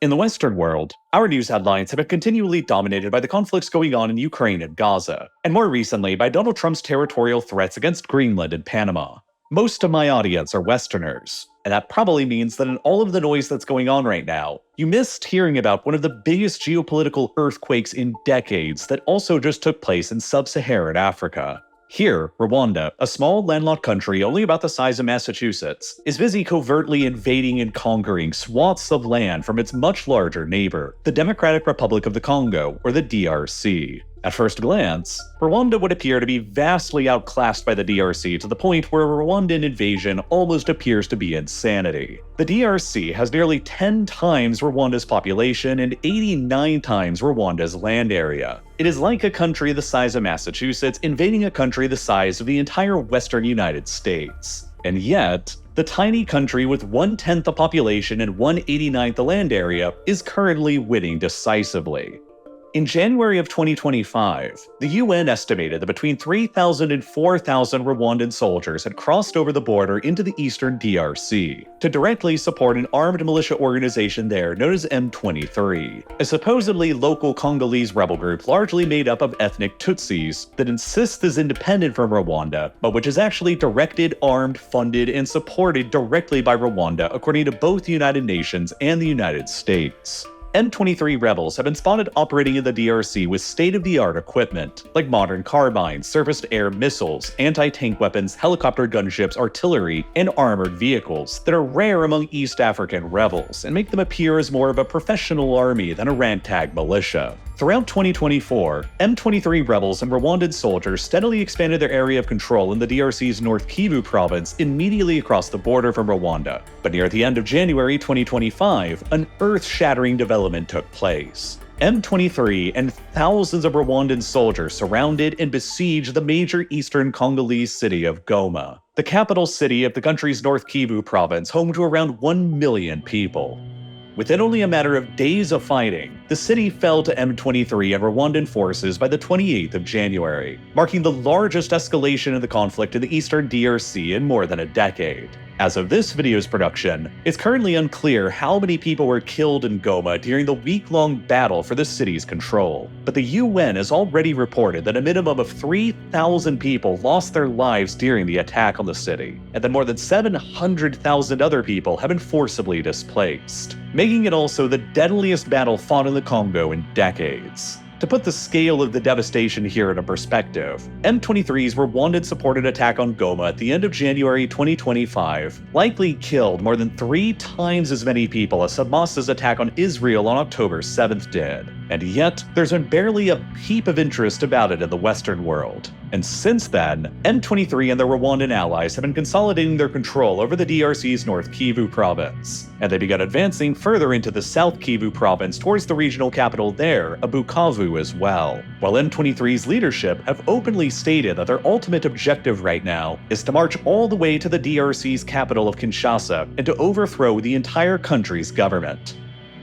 In the Western world, our news headlines have been continually dominated by the conflicts going on in Ukraine and Gaza, and more recently by Donald Trump's territorial threats against Greenland and Panama. Most of my audience are Westerners, and that probably means that in all of the noise that's going on right now, you missed hearing about one of the biggest geopolitical earthquakes in decades that also just took place in sub-Saharan Africa. Here, Rwanda, a small landlocked country only about the size of Massachusetts, is busy covertly invading and conquering swaths of land from its much larger neighbor, the Democratic Republic of the Congo, or the DRC. At first glance, Rwanda would appear to be vastly outclassed by the DRC to the point where a Rwandan invasion almost appears to be insanity. The DRC has nearly 10 times Rwanda's population and 89 times Rwanda's land area. It is like a country the size of Massachusetts invading a country the size of the entire western United States. And yet, the tiny country with 1/10 the population and 1/89th the land area is currently winning decisively. In January of 2025, the UN estimated that between 3,000 and 4,000 Rwandan soldiers had crossed over the border into the eastern DRC to directly support an armed militia organization there known as M23, a supposedly local Congolese rebel group largely made up of ethnic Tutsis that insists is independent from Rwanda, but which is actually directed, armed, funded, and supported directly by Rwanda according to both the United Nations and the United States. M23 rebels have been spotted operating in the DRC with state-of-the-art equipment, like modern carbines, surface-to-air missiles, anti-tank weapons, helicopter gunships, artillery, and armored vehicles that are rare among East African rebels and make them appear as more of a professional army than a ragtag militia. Throughout 2024, M23 rebels and Rwandan soldiers steadily expanded their area of control in the DRC's North Kivu province immediately across the border from Rwanda. But near the end of January 2025, an earth-shattering development took place. M23 and thousands of Rwandan soldiers surrounded and besieged the major eastern Congolese city of Goma, the capital city of the country's North Kivu province, home to around 1 million people. Within only a matter of days of fighting, the city fell to M23 and Rwandan forces by the 28th of January, marking the largest escalation of the conflict in the eastern DRC in more than a decade. As of this video's production, it's currently unclear how many people were killed in Goma during the week-long battle for the city's control, but the UN has already reported that a minimum of 3,000 people lost their lives during the attack on the city, and that more than 700,000 other people have been forcibly displaced, making it also the deadliest battle fought in the Congo in decades. To put the scale of the devastation here into perspective, M23's Rwandan-supported attack on Goma at the end of January 2025 likely killed more than 3 times as many people as Hamas's attack on Israel on October 7th did. And yet, there's been barely a peep of interest about it in the Western world. And since then, M23 and their Rwandan allies have been consolidating their control over the DRC's North Kivu province, and they began advancing further into the South Kivu province towards the regional capital there, Bukavu as well. While M23's leadership have openly stated that their ultimate objective right now is to march all the way to the DRC's capital of Kinshasa and to overthrow the entire country's government.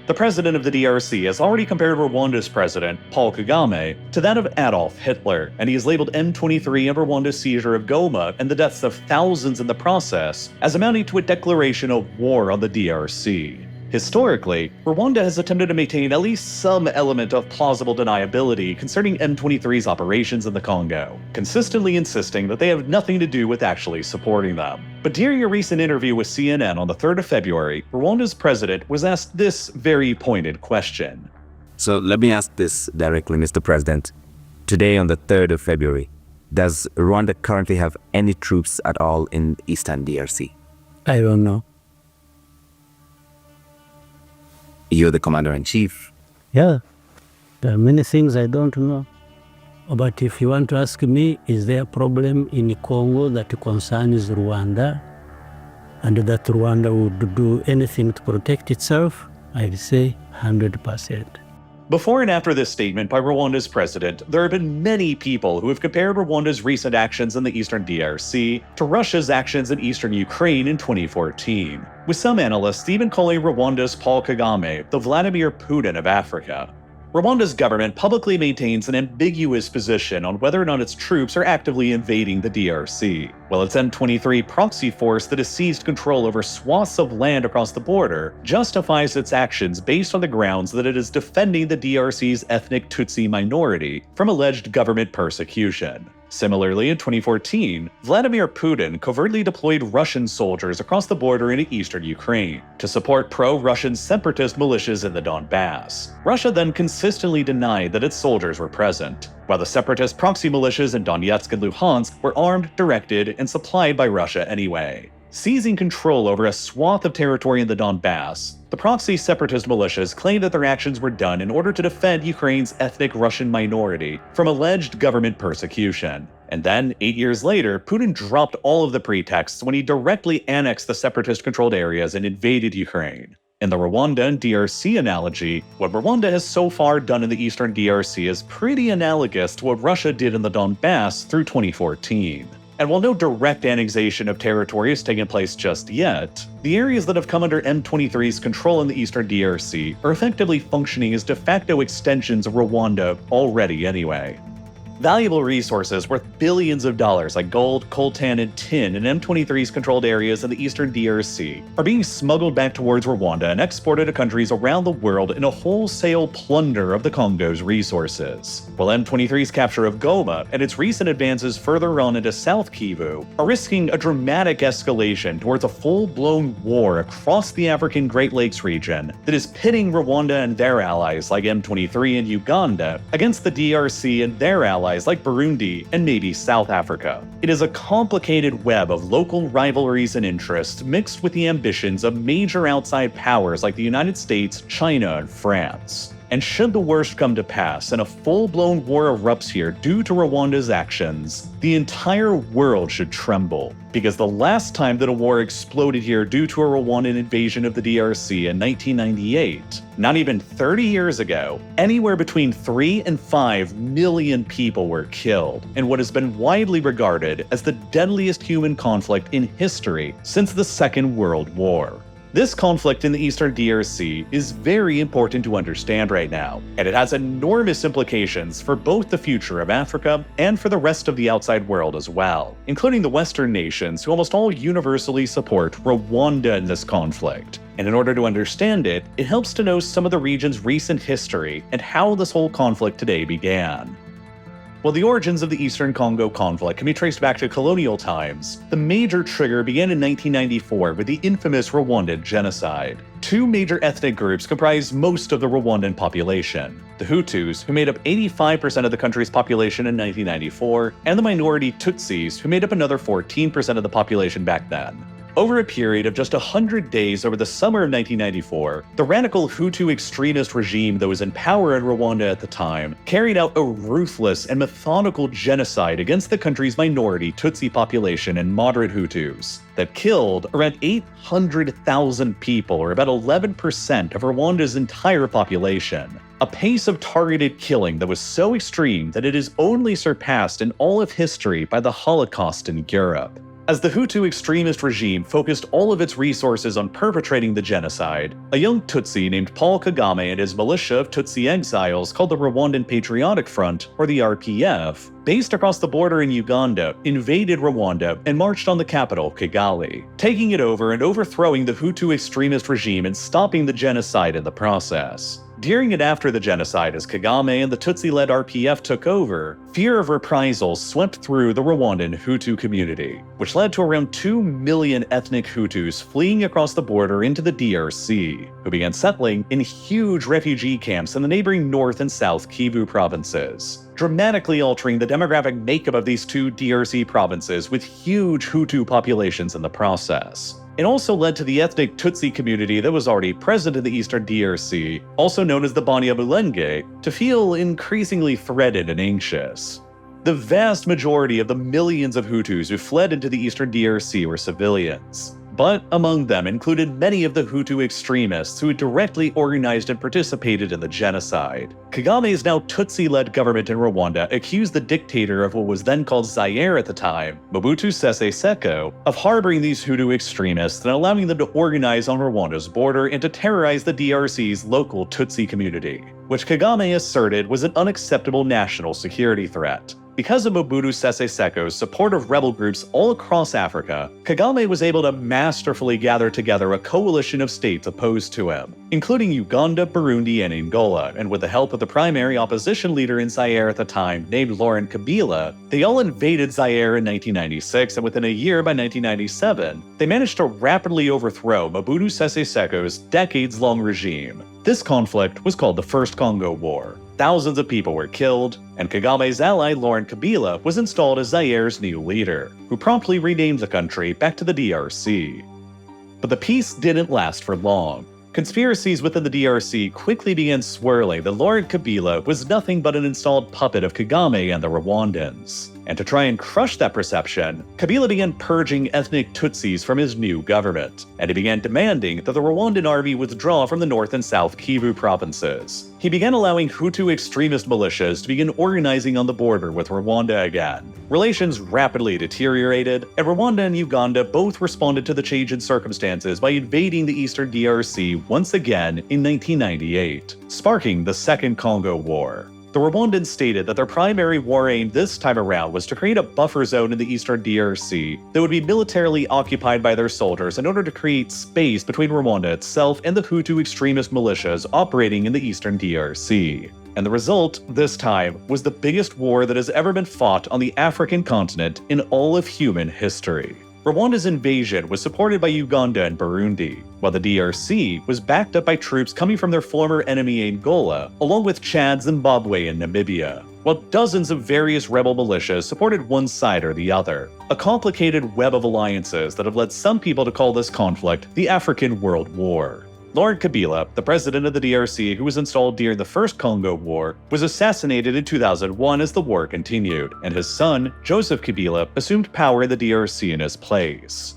The president of the DRC has already compared Rwanda's president, Paul Kagame, to that of Adolf Hitler, and he has labeled M23 and Rwanda's seizure of Goma and the deaths of thousands in the process as amounting to a declaration of war on the DRC. Historically, Rwanda has attempted to maintain at least some element of plausible deniability concerning M23's operations in the Congo, consistently insisting that they have nothing to do with actually supporting them. But during a recent interview with CNN on the 3rd of February, Rwanda's president was asked this very pointed question. So let me ask this directly, Mr. President. Today on the 3rd of February, does Rwanda currently have any troops at all in Eastern DRC? I don't know. You're the commander-in-chief. Yeah, there are many things I don't know. But if you want to ask me, is there a problem in Congo that concerns Rwanda, and that Rwanda would do anything to protect itself? I'd say 100%. Before and after this statement by Rwanda's president, there have been many people who have compared Rwanda's recent actions in the eastern DRC to Russia's actions in eastern Ukraine in 2014, with some analysts even calling Rwanda's Paul Kagame the Vladimir Putin of Africa. Rwanda's government publicly maintains an ambiguous position on whether or not its troops are actively invading the DRC, while its M23 proxy force that has seized control over swaths of land across the border justifies its actions based on the grounds that it is defending the DRC's ethnic Tutsi minority from alleged government persecution. Similarly, in 2014, Vladimir Putin covertly deployed Russian soldiers across the border into eastern Ukraine to support pro-Russian separatist militias in the Donbass. Russia then consistently denied that its soldiers were present, while the separatist proxy militias in Donetsk and Luhansk were armed, directed, and supplied by Russia anyway. Seizing control over a swath of territory in the Donbass, the proxy separatist militias claimed that their actions were done in order to defend Ukraine's ethnic Russian minority from alleged government persecution. And then, 8 years later, Putin dropped all of the pretexts when he directly annexed the separatist-controlled areas and invaded Ukraine. In the Rwanda and DRC analogy, what Rwanda has so far done in the eastern DRC is pretty analogous to what Russia did in the Donbass through 2014. And while no direct annexation of territory has taken place just yet, the areas that have come under M23's control in the eastern DRC are effectively functioning as de facto extensions of Rwanda already anyway. Valuable resources worth billions of dollars like gold, coltan, and tin in M23's controlled areas in the eastern DRC are being smuggled back towards Rwanda and exported to countries around the world in a wholesale plunder of the Congo's resources. While M23's capture of Goma and its recent advances further on into South Kivu are risking a dramatic escalation towards a full-blown war across the African Great Lakes region that is pitting Rwanda and their allies like M23 and Uganda against the DRC and their allies like Burundi and maybe South Africa. It is a complicated web of local rivalries and interests mixed with the ambitions of major outside powers like the United States, China, and France. And should the worst come to pass and a full-blown war erupts here due to Rwanda's actions, the entire world should tremble. Because the last time that a war exploded here due to a Rwandan invasion of the DRC in 1998, not even 30 years ago, anywhere between 3 and 5 million people were killed in what has been widely regarded as the deadliest human conflict in history since the Second World War. This conflict in the eastern DRC is very important to understand right now, and it has enormous implications for both the future of Africa and for the rest of the outside world as well, including the Western nations who almost all universally support Rwanda in this conflict. And in order to understand it, it helps to know some of the region's recent history and how this whole conflict today began. While the origins of the Eastern Congo conflict can be traced back to colonial times, the major trigger began in 1994 with the infamous Rwandan genocide. Two major ethnic groups comprised most of the Rwandan population: the Hutus, who made up 85% of the country's population in 1994, and the minority Tutsis, who made up another 14% of the population back then. Over a period of just 100 days over the summer of 1994, the radical Hutu extremist regime that was in power in Rwanda at the time carried out a ruthless and methodical genocide against the country's minority Tutsi population and moderate Hutus that killed around 800,000 people, or about 11% of Rwanda's entire population. A pace of targeted killing that was so extreme that it is only surpassed in all of history by the Holocaust in Europe. As the Hutu extremist regime focused all of its resources on perpetrating the genocide, a young Tutsi named Paul Kagame and his militia of Tutsi exiles called the Rwandan Patriotic Front, or the RPF, based across the border in Uganda, invaded Rwanda and marched on the capital, Kigali, taking it over and overthrowing the Hutu extremist regime and stopping the genocide in the process. During and after the genocide, as Kagame and the Tutsi-led RPF took over, fear of reprisals swept through the Rwandan Hutu community, which led to around 2 million ethnic Hutus fleeing across the border into the DRC, who began settling in huge refugee camps in the neighboring North and South Kivu provinces, dramatically altering the demographic makeup of these two DRC provinces with huge Hutu populations in the process. It also led to the ethnic Tutsi community that was already present in the eastern DRC, also known as the Banyamulenge, to feel increasingly threatened and anxious. The vast majority of the millions of Hutus who fled into the eastern DRC were civilians, but among them included many of the Hutu extremists who had directly organized and participated in the genocide. Kagame's now Tutsi-led government in Rwanda accused the dictator of what was then called Zaire at the time, Mobutu Sese Seko, of harboring these Hutu extremists and allowing them to organize on Rwanda's border and to terrorize the DRC's local Tutsi community. which Kagame asserted was an unacceptable national security threat. Because of Mobutu Sese Seko's support of rebel groups all across Africa, Kagame was able to masterfully gather together a coalition of states opposed to him, including Uganda, Burundi, and Angola, and with the help of the primary opposition leader in Zaire at the time, named Laurent Kabila, they all invaded Zaire in 1996, and within a year by 1997, they managed to rapidly overthrow Mobutu Sese Seko's decades-long regime. This conflict was called the First Congo War. Thousands of people were killed, and Kagame's ally Laurent Kabila was installed as Zaire's new leader, who promptly renamed the country back to the DRC. But the peace didn't last for long. Conspiracies within the DRC quickly began swirling that Laurent Kabila was nothing but an installed puppet of Kagame and the Rwandans. And to try and crush that perception, Kabila began purging ethnic Tutsis from his new government, and he began demanding that the Rwandan army withdraw from the North and South Kivu provinces. He began allowing Hutu extremist militias to begin organizing on the border with Rwanda again. Relations rapidly deteriorated, and Rwanda and Uganda both responded to the change in circumstances by invading the eastern DRC once again in 1998, sparking the Second Congo War. The Rwandans stated that their primary war aim this time around was to create a buffer zone in the eastern DRC that would be militarily occupied by their soldiers in order to create space between Rwanda itself and the Hutu extremist militias operating in the eastern DRC. And the result, this time, was the biggest war that has ever been fought on the African continent in all of human history. Rwanda's invasion was supported by Uganda and Burundi, while the DRC was backed up by troops coming from their former enemy Angola, along with Chad, Zimbabwe, and Namibia, while dozens of various rebel militias supported one side or the other. A complicated web of alliances that have led some people to call this conflict the African World War. Laurent Kabila, the president of the DRC who was installed during the First Congo War, was assassinated in 2001 as the war continued, and his son, Joseph Kabila, assumed power in the DRC in his place.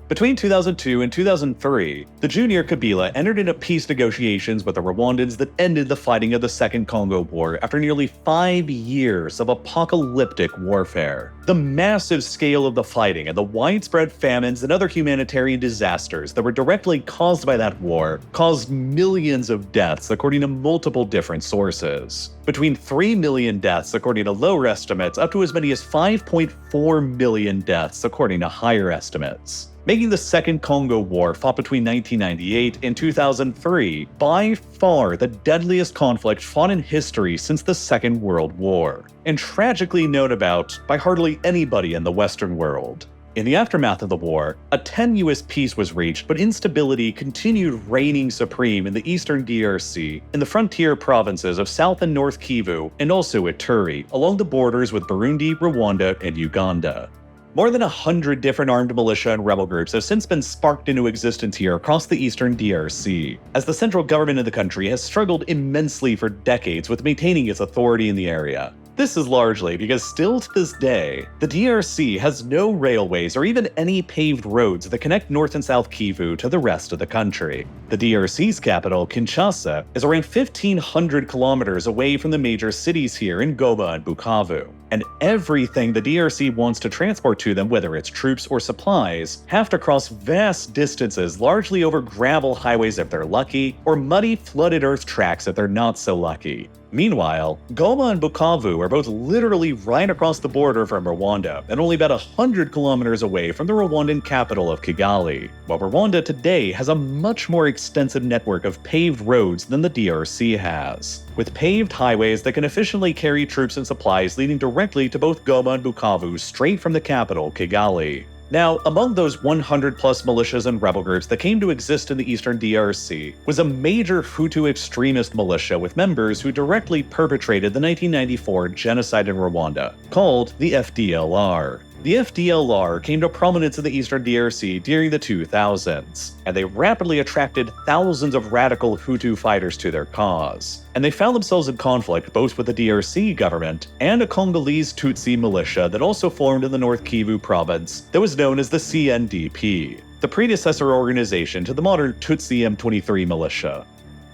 Between 2002 and 2003, the junior Kabila entered into peace negotiations with the Rwandans that ended the fighting of the Second Congo War after nearly 5 years of apocalyptic warfare. The massive scale of the fighting and the widespread famines and other humanitarian disasters that were directly caused by that war caused millions of deaths according to multiple different sources. Between 3 million deaths according to lower estimates up to as many as 5.4 million deaths according to higher estimates, making the Second Congo War, fought between 1998 and 2003, by far the deadliest conflict fought in history since the Second World War, and tragically known about by hardly anybody in the Western world. In the aftermath of the war, a tenuous peace was reached, but instability continued reigning supreme in the eastern DRC, in the frontier provinces of South and North Kivu, and also Ituri, along the borders with Burundi, Rwanda, and Uganda. More than 100 different armed militia and rebel groups have since been sparked into existence here across the eastern DRC, as the central government of the country has struggled immensely for decades with maintaining its authority in the area. This is largely because still to this day, the DRC has no railways or even any paved roads that connect North and South Kivu to the rest of the country. The DRC's capital, Kinshasa, is around 1,500 kilometers away from the major cities here in Goma and Bukavu. And everything the DRC wants to transport to them, whether it's troops or supplies, have to cross vast distances largely over gravel highways if they're lucky, or muddy, flooded earth tracks if they're not so lucky. Meanwhile, Goma and Bukavu are both literally right across the border from Rwanda and only about 100 kilometers away from the Rwandan capital of Kigali, while Rwanda today has a much more extensive network of paved roads than the DRC has, with paved highways that can efficiently carry troops and supplies leading directly to both Goma and Bukavu straight from the capital, Kigali. Now, among those 100 plus militias and rebel groups that came to exist in the eastern DRC was a major Hutu extremist militia with members who directly perpetrated the 1994 genocide in Rwanda, called the FDLR. The FDLR came to prominence in the eastern DRC during the 2000s, and they rapidly attracted thousands of radical Hutu fighters to their cause. And they found themselves in conflict both with the DRC government and a Congolese Tutsi militia that also formed in the North Kivu province that was known as the CNDP, the predecessor organization to the modern Tutsi M23 militia.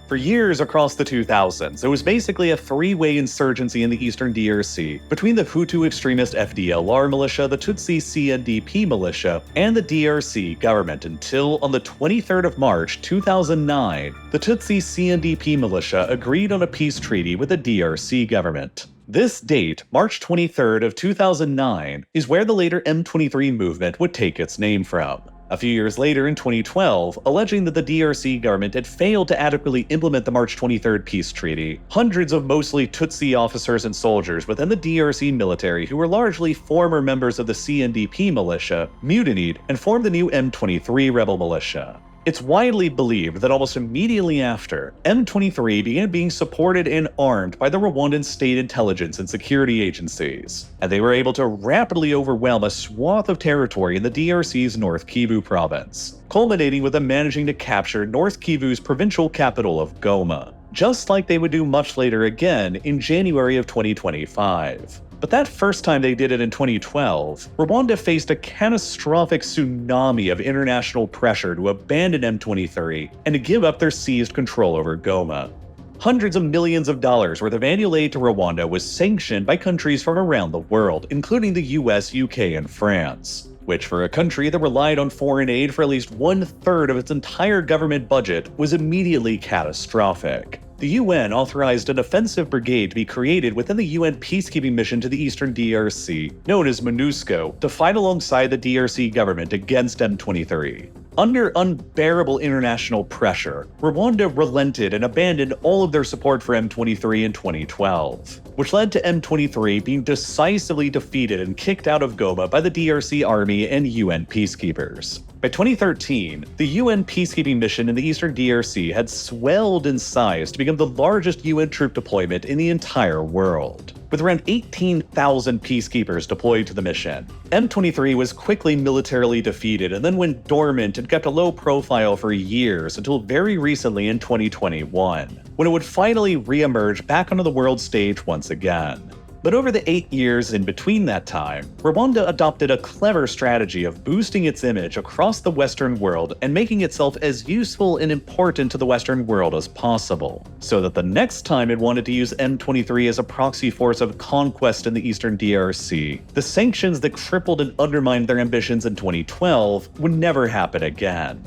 For years across the 2000s, it was basically a three-way insurgency in the eastern DRC between the Hutu extremist FDLR militia, the Tutsi CNDP militia, and the DRC government until, on the 23rd of March 2009, the Tutsi CNDP militia agreed on a peace treaty with the DRC government. This date, March 23rd of 2009, is where the later M23 movement would take its name from. A few years later in 2012, alleging that the DRC government had failed to adequately implement the March 23rd peace treaty, hundreds of mostly Tutsi officers and soldiers within the DRC military who were largely former members of the CNDP militia mutinied and formed the new M23 rebel militia. It's widely believed that almost immediately after, M23 began being supported and armed by the Rwandan state intelligence and security agencies, and they were able to rapidly overwhelm a swath of territory in the DRC's North Kivu province, culminating with them managing to capture North Kivu's provincial capital of Goma, just like they would do much later again in January of 2025. But that first time they did it in 2012, Rwanda faced a catastrophic tsunami of international pressure to abandon M23 and to give up their seized control over Goma. Hundreds of millions of dollars worth of annual aid to Rwanda was sanctioned by countries from around the world, including the US, UK, and France, which for a country that relied on foreign aid for at least 1/3 of its entire government budget was immediately catastrophic. The UN authorized an offensive brigade to be created within the UN peacekeeping mission to the eastern DRC, known as MONUSCO, to fight alongside the DRC government against M23. Under unbearable international pressure, Rwanda relented and abandoned all of their support for M23 in 2012, which led to M23 being decisively defeated and kicked out of Goma by the DRC army and UN peacekeepers. By 2013, the UN peacekeeping mission in the eastern DRC had swelled in size to become the largest UN troop deployment in the entire world, with around 18,000 peacekeepers deployed to the mission. M23 was quickly militarily defeated and then went dormant and kept a low profile for years until very recently in 2021, when it would finally re-emerge back onto the world stage once again. But over the 8 years in between that time, Rwanda adopted a clever strategy of boosting its image across the Western world and making itself as useful and important to the Western world as possible, so that the next time it wanted to use M23 as a proxy force of conquest in the eastern DRC, the sanctions that crippled and undermined their ambitions in 2012 would never happen again.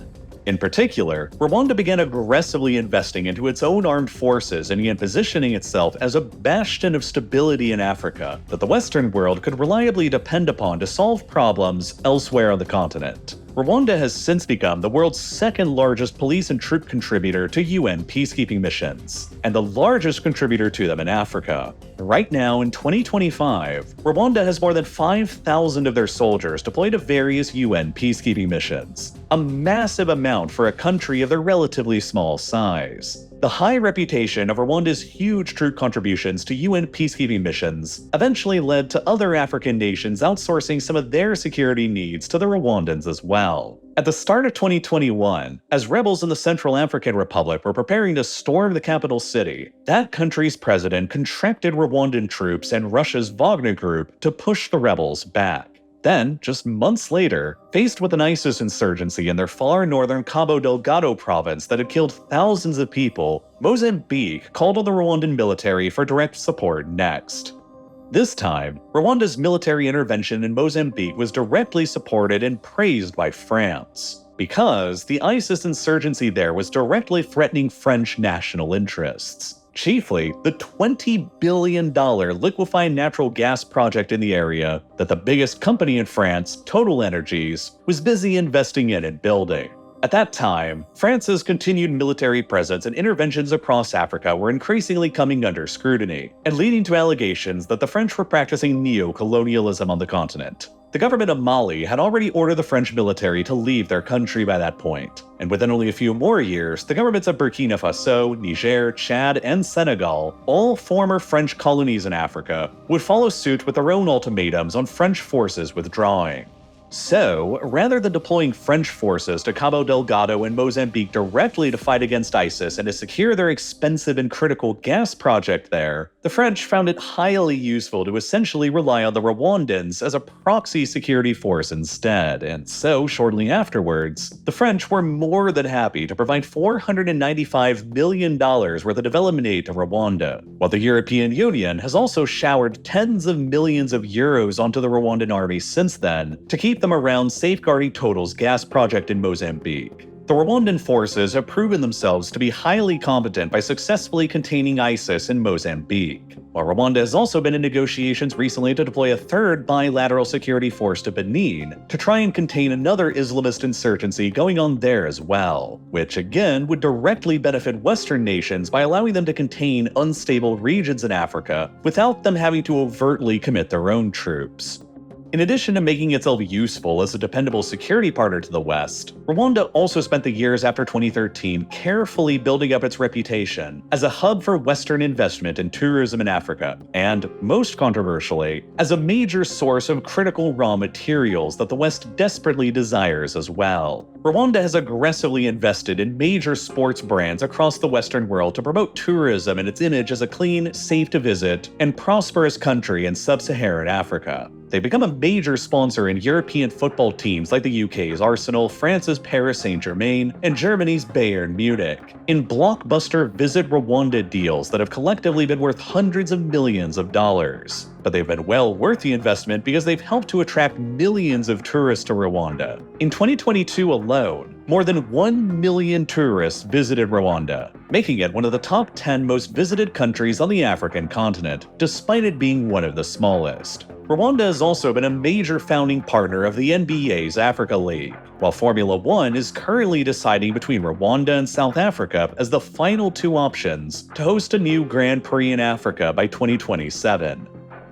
In particular, Rwanda began aggressively investing into its own armed forces and began positioning itself as a bastion of stability in Africa that the Western world could reliably depend upon to solve problems elsewhere on the continent. Rwanda has since become the world's second largest police and troop contributor to UN peacekeeping missions, and the largest contributor to them in Africa. Right now, in 2025, Rwanda has more than 5,000 of their soldiers deployed to various UN peacekeeping missions, a massive amount for a country of their relatively small size. The high reputation of Rwanda's huge troop contributions to UN peacekeeping missions eventually led to other African nations outsourcing some of their security needs to the Rwandans as well. At the start of 2021, as rebels in the Central African Republic were preparing to storm the capital city, that country's president contracted Rwandan troops and Russia's Wagner Group to push the rebels back. Then, just months later, faced with an ISIS insurgency in their far northern Cabo Delgado province that had killed thousands of people, Mozambique called on the Rwandan military for direct support next. This time, Rwanda's military intervention in Mozambique was directly supported and praised by France, because the ISIS insurgency there was directly threatening French national interests. Chiefly, the $20 billion liquefied natural gas project in the area that the biggest company in France, Total Energies, was busy investing in and building. At that time, France's continued military presence and interventions across Africa were increasingly coming under scrutiny, and leading to allegations that the French were practicing neo-colonialism on the continent. The government of Mali had already ordered the French military to leave their country by that point, and within only a few more years, the governments of Burkina Faso, Niger, Chad, and Senegal, all former French colonies in Africa, would follow suit with their own ultimatums on French forces withdrawing. So, rather than deploying French forces to Cabo Delgado and Mozambique directly to fight against ISIS and to secure their expensive and critical gas project there, the French found it highly useful to essentially rely on the Rwandans as a proxy security force instead, and so shortly afterwards, the French were more than happy to provide $495 million worth of development aid to Rwanda, while the European Union has also showered tens of millions of euros onto the Rwandan army since then to keep them around safeguarding Total's gas project in Mozambique. The Rwandan forces have proven themselves to be highly competent by successfully containing ISIS in Mozambique, while Rwanda has also been in negotiations recently to deploy a third bilateral security force to Benin to try and contain another Islamist insurgency going on there as well, which again would directly benefit Western nations by allowing them to contain unstable regions in Africa without them having to overtly commit their own troops. In addition to making itself useful as a dependable security partner to the West, Rwanda also spent the years after 2013 carefully building up its reputation as a hub for Western investment in tourism in Africa, and, most controversially, as a major source of critical raw materials that the West desperately desires as well. Rwanda has aggressively invested in major sports brands across the Western world to promote tourism and its image as a clean, safe-to-visit, and prosperous country in sub-Saharan Africa. They've become a major sponsor in European football teams like the UK's Arsenal, France's Paris Saint-Germain, and Germany's Bayern Munich, in blockbuster Visit Rwanda deals that have collectively been worth hundreds of millions of dollars. But they've been well worth the investment because they've helped to attract millions of tourists to Rwanda. In 2022 alone, more than 1 million tourists visited Rwanda, making it one of the top 10 most visited countries on the African continent, despite it being one of the smallest. Rwanda has also been a major founding partner of the NBA's Africa League, while Formula One is currently deciding between Rwanda and South Africa as the final two options to host a new Grand Prix in Africa by 2027.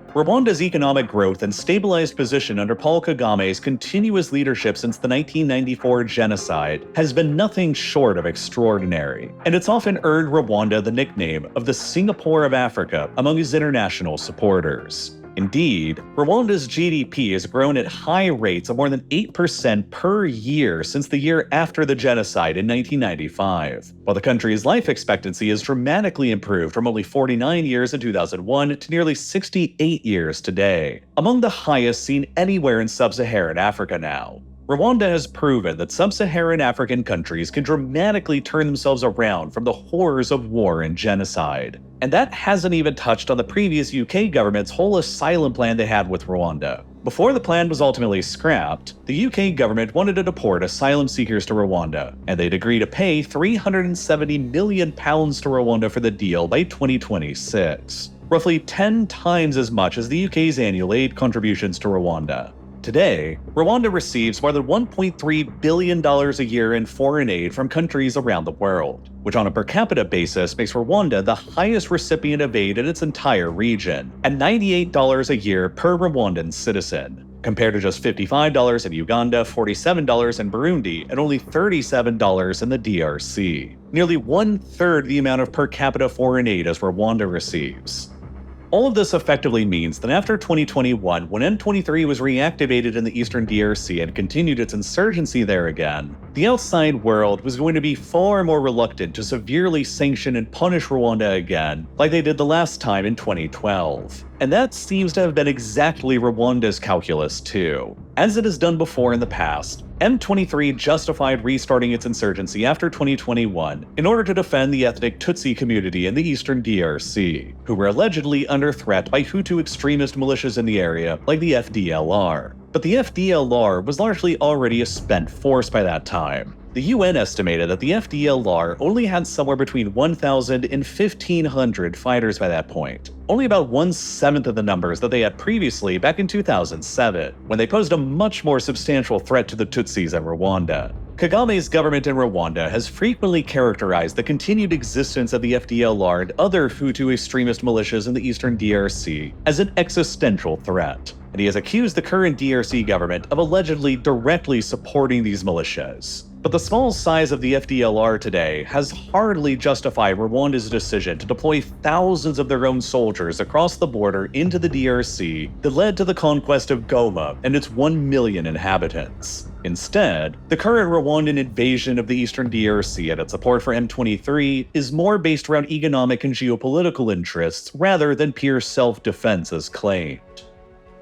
Rwanda's economic growth and stabilized position under Paul Kagame's continuous leadership since the 1994 genocide has been nothing short of extraordinary, and it's often earned Rwanda the nickname of the Singapore of Africa among his international supporters. Indeed, Rwanda's GDP has grown at high rates of more than 8% per year since the year after the genocide in 1995, while the country's life expectancy has dramatically improved from only 49 years in 2001 to nearly 68 years today, among the highest seen anywhere in sub-Saharan Africa now. Rwanda has proven that sub-Saharan African countries can dramatically turn themselves around from the horrors of war and genocide. And that hasn't even touched on the previous UK government's whole asylum plan they had with Rwanda. Before the plan was ultimately scrapped, the UK government wanted to deport asylum seekers to Rwanda, and they'd agree to pay £370 million to Rwanda for the deal by 2026, roughly 10 times as much as the UK's annual aid contributions to Rwanda. Today, Rwanda receives more than $1.3 billion a year in foreign aid from countries around the world, which on a per capita basis makes Rwanda the highest recipient of aid in its entire region, at $98 a year per Rwandan citizen, compared to just $55 in Uganda, $47 in Burundi, and only $37 in the DRC. Nearly one-third the amount of per capita foreign aid as Rwanda receives. All of this effectively means that after 2021, when M23 was reactivated in the eastern DRC and continued its insurgency there again, the outside world was going to be far more reluctant to severely sanction and punish Rwanda again, like they did the last time in 2012. And that seems to have been exactly Rwanda's calculus too. As it has done before in the past, M23 justified restarting its insurgency after 2021 in order to defend the ethnic Tutsi community in the eastern DRC, who were allegedly under threat by Hutu extremist militias in the area like the FDLR. But the FDLR was largely already a spent force by that time. The UN estimated that the FDLR only had somewhere between 1,000 and 1,500 fighters by that point, only about 1/7 of the numbers that they had previously back in 2007, when they posed a much more substantial threat to the Tutsis in Rwanda. Kagame's government in Rwanda has frequently characterized the continued existence of the FDLR and other Hutu extremist militias in the eastern DRC as an existential threat, and he has accused the current DRC government of allegedly directly supporting these militias. But the small size of the FDLR today has hardly justified Rwanda's decision to deploy thousands of their own soldiers across the border into the DRC that led to the conquest of Goma and its 1 million inhabitants. Instead, the current Rwandan invasion of the eastern DRC and its support for M23 is more based around economic and geopolitical interests rather than pure self-defense as claimed.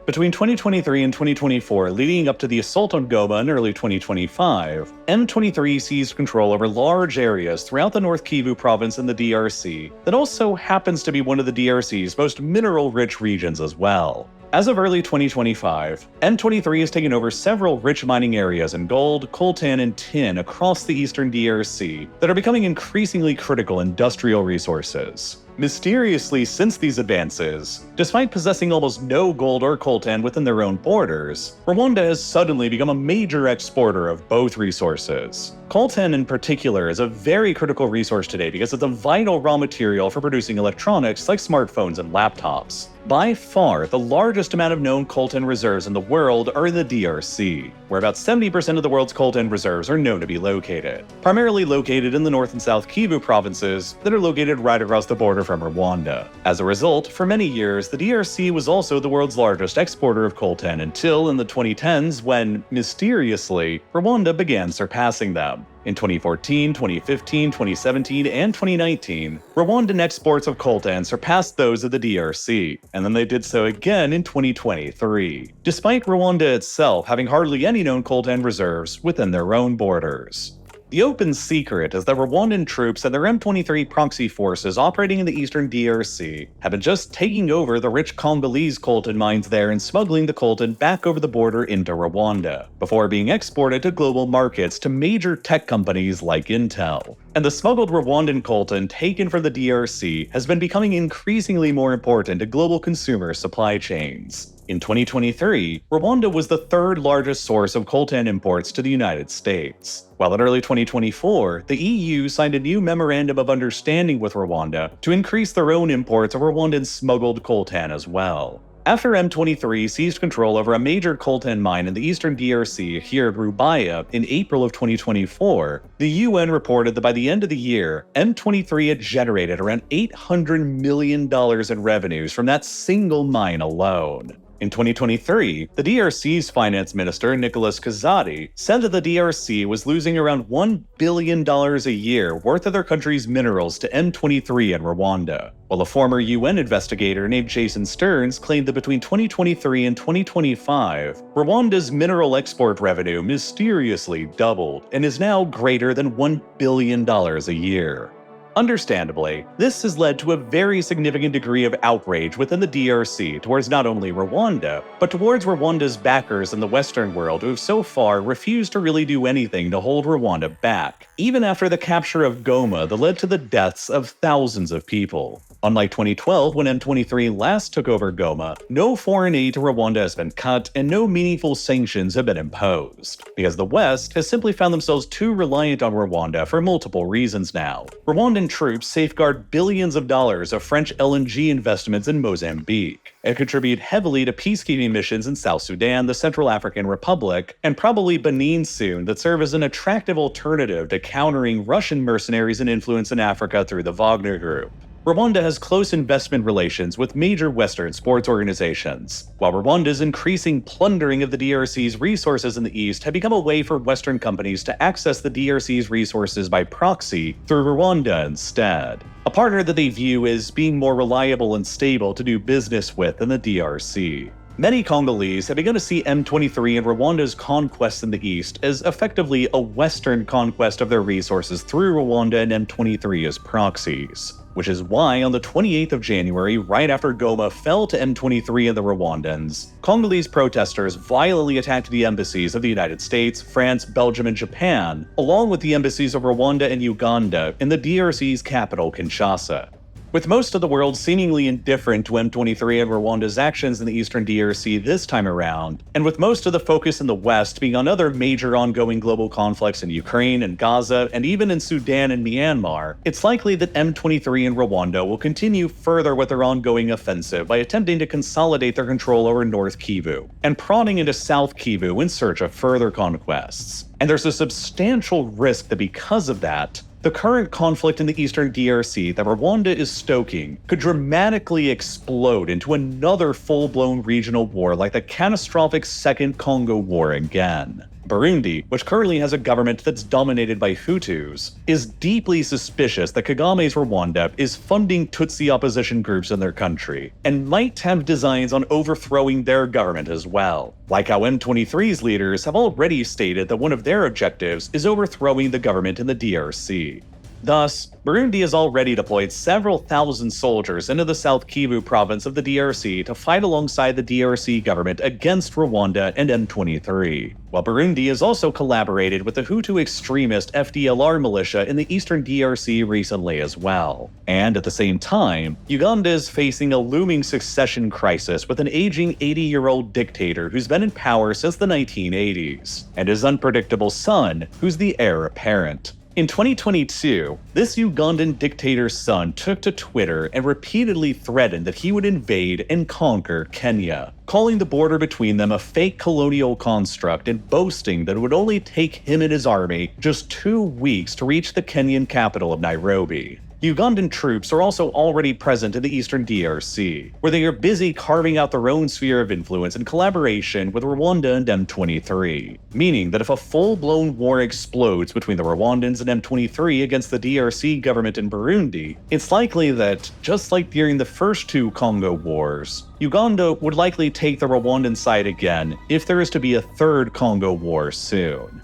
Between 2023 and 2024, leading up to the assault on Goma in early 2025, M23 seized control over large areas throughout the North Kivu province in the DRC that also happens to be one of the DRC's most mineral-rich regions as well. As of early 2025, M23 has taken over several rich mining areas in gold, coltan, and tin across the eastern DRC that are becoming increasingly critical industrial resources. Mysteriously, since these advances, despite possessing almost no gold or coltan within their own borders, Rwanda has suddenly become a major exporter of both resources. Coltan in particular is a very critical resource today because it's a vital raw material for producing electronics like smartphones and laptops. By far, the largest amount of known coltan reserves in the world are in the DRC, where about 70% of the world's coltan reserves are known to be located, primarily located in the North and South Kivu provinces that are located right across the border from Rwanda. As a result, for many years, the DRC was also the world's largest exporter of coltan until in the 2010s when, mysteriously, Rwanda began surpassing them. In 2014, 2015, 2017, and 2019, Rwandan exports of coltan surpassed those of the DRC, and then they did so again in 2023, despite Rwanda itself having hardly any known coltan reserves within their own borders. The open secret is that Rwandan troops and their M23 proxy forces operating in the eastern DRC have been just taking over the rich Congolese coltan mines there and smuggling the coltan back over the border into Rwanda, before being exported to global markets to major tech companies like Intel. And the smuggled Rwandan coltan taken from the DRC has been becoming increasingly more important to global consumer supply chains. In 2023, Rwanda was the third largest source of coltan imports to the United States, while in early 2024, the EU signed a new Memorandum of Understanding with Rwanda to increase their own imports of Rwandan smuggled coltan as well. After M23 seized control over a major coltan mine in the eastern DRC here at WWII in April of 2024, the UN reported that by the end of the year, M23 had generated around $800 million in revenues from that single mine alone. In 2023, the DRC's finance minister, Nicolas Kazadi, said that the DRC was losing around $1 billion a year worth of their country's minerals to M23 and Rwanda, while a former UN investigator named Jason Stearns claimed that between 2023 and 2025, Rwanda's mineral export revenue mysteriously doubled and is now greater than $1 billion a year. Understandably, this has led to a very significant degree of outrage within the DRC towards not only Rwanda, but towards Rwanda's backers in the Western world who have so far refused to really do anything to hold Rwanda back, even after the capture of Goma that led to the deaths of thousands of people. Unlike 2012, when M23 last took over Goma, no foreign aid to Rwanda has been cut and no meaningful sanctions have been imposed, because the West has simply found themselves too reliant on Rwanda for multiple reasons now. Rwandan troops safeguard billions of dollars of French LNG investments in Mozambique, and contribute heavily to peacekeeping missions in South Sudan, the Central African Republic, and probably Benin soon that serve as an attractive alternative to countering Russian mercenaries and influence in Africa through the Wagner Group. Rwanda has close investment relations with major Western sports organizations, while Rwanda's increasing plundering of the DRC's resources in the east had become a way for Western companies to access the DRC's resources by proxy through Rwanda instead, a partner that they view as being more reliable and stable to do business with than the DRC. Many Congolese have begun to see M23 and Rwanda's conquests in the east as effectively a Western conquest of their resources through Rwanda and M23 as proxies, which is why on the 28th of January, right after Goma fell to M23 and the Rwandans, Congolese protesters violently attacked the embassies of the United States, France, Belgium, and Japan, along with the embassies of Rwanda and Uganda in the DRC's capital, Kinshasa. With most of the world seemingly indifferent to M23 and Rwanda's actions in the eastern DRC this time around, and with most of the focus in the West being on other major ongoing global conflicts in Ukraine and Gaza, and even in Sudan and Myanmar, it's likely that M23 and Rwanda will continue further with their ongoing offensive by attempting to consolidate their control over North Kivu, and prodding into South Kivu in search of further conquests. And there's a substantial risk that because of that, the current conflict in the eastern DRC that Rwanda is stoking could dramatically explode into another full-blown regional war like the catastrophic Second Congo War again. Burundi, which currently has a government that's dominated by Hutus, is deeply suspicious that Kagame's Rwanda is funding Tutsi opposition groups in their country, and might have designs on overthrowing their government as well. Like how M23's leaders have already stated that one of their objectives is overthrowing the government in the DRC. Thus, Burundi has already deployed several thousand soldiers into the South Kivu province of the DRC to fight alongside the DRC government against Rwanda and M23, while Burundi has also collaborated with the Hutu extremist FDLR militia in the eastern DRC recently as well. And at the same time, Uganda is facing a looming succession crisis with an aging 80-year-old dictator who's been in power since the 1980s, and his unpredictable son, who's the heir apparent. In 2022, this Ugandan dictator's son took to Twitter and repeatedly threatened that he would invade and conquer Kenya, calling the border between them a fake colonial construct and boasting that it would only take him and his army just 2 weeks to reach the Kenyan capital of Nairobi. Ugandan troops are also already present in the eastern DRC, where they are busy carving out their own sphere of influence in collaboration with Rwanda and M23, meaning that if a full-blown war explodes between the Rwandans and M23 against the DRC government in Burundi, it's likely that, just like during the first 2 Congo wars, Uganda would likely take the Rwandan side again if there is to be a 3rd Congo war soon.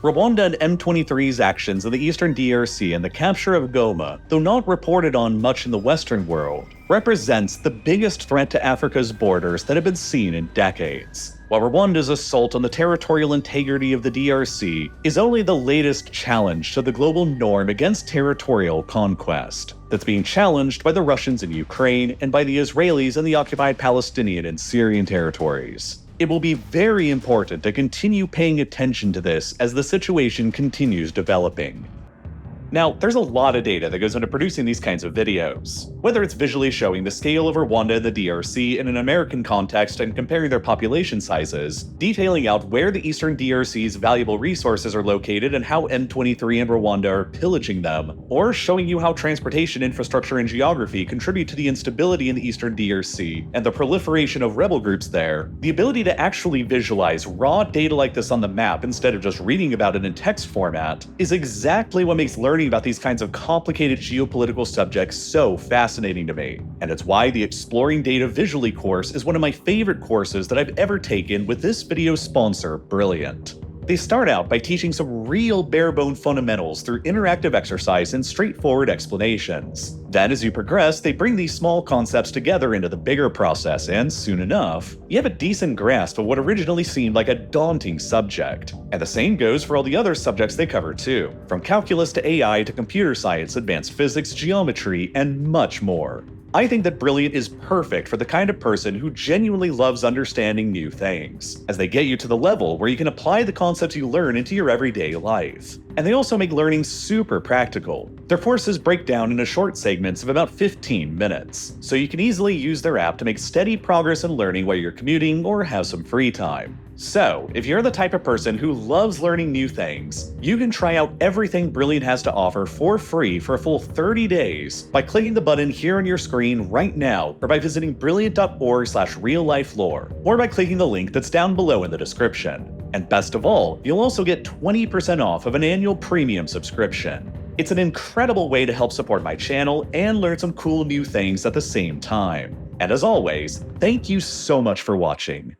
Rwanda and M23's actions in the eastern DRC and the capture of Goma, though not reported on much in the Western world, represents the biggest threat to Africa's borders that have been seen in decades. While Rwanda's assault on the territorial integrity of the DRC is only the latest challenge to the global norm against territorial conquest, that's being challenged by the Russians in Ukraine and by the Israelis in the occupied Palestinian and Syrian territories. It will be very important to continue paying attention to this as the situation continues developing. Now, there's a lot of data that goes into producing these kinds of videos. Whether it's visually showing the scale of Rwanda and the DRC in an American context and comparing their population sizes, detailing out where the eastern DRC's valuable resources are located and how M23 and Rwanda are pillaging them, or showing you how transportation infrastructure and geography contribute to the instability in the eastern DRC and the proliferation of rebel groups there, the ability to actually visualize raw data like this on the map instead of just reading about it in text format is exactly what makes learning about these kinds of complicated geopolitical subjects so fascinating to me, and it's why the Exploring Data Visually course is one of my favorite courses that I've ever taken with this video's sponsor, Brilliant. They start out by teaching some real bare-bone fundamentals through interactive exercise and straightforward explanations. Then as you progress, they bring these small concepts together into the bigger process, and soon enough, you have a decent grasp of what originally seemed like a daunting subject. And the same goes for all the other subjects they cover too, from calculus to AI to computer science, advanced physics, geometry, and much more. I think that Brilliant is perfect for the kind of person who genuinely loves understanding new things, as they get you to the level where you can apply the concepts you learn into your everyday life. And they also make learning super practical. Their courses break down into short segments of about 15 minutes, so you can easily use their app to make steady progress in learning while you're commuting or have some free time. So, if you're the type of person who loves learning new things, you can try out everything Brilliant has to offer for free for a full 30 days by clicking the button here on your screen right now, or by visiting brilliant.org/real-life-lore, or by clicking the link that's down below in the description. And best of all, you'll also get 20% off of an annual premium subscription. It's an incredible way to help support my channel and learn some cool new things at the same time. And as always, thank you so much for watching.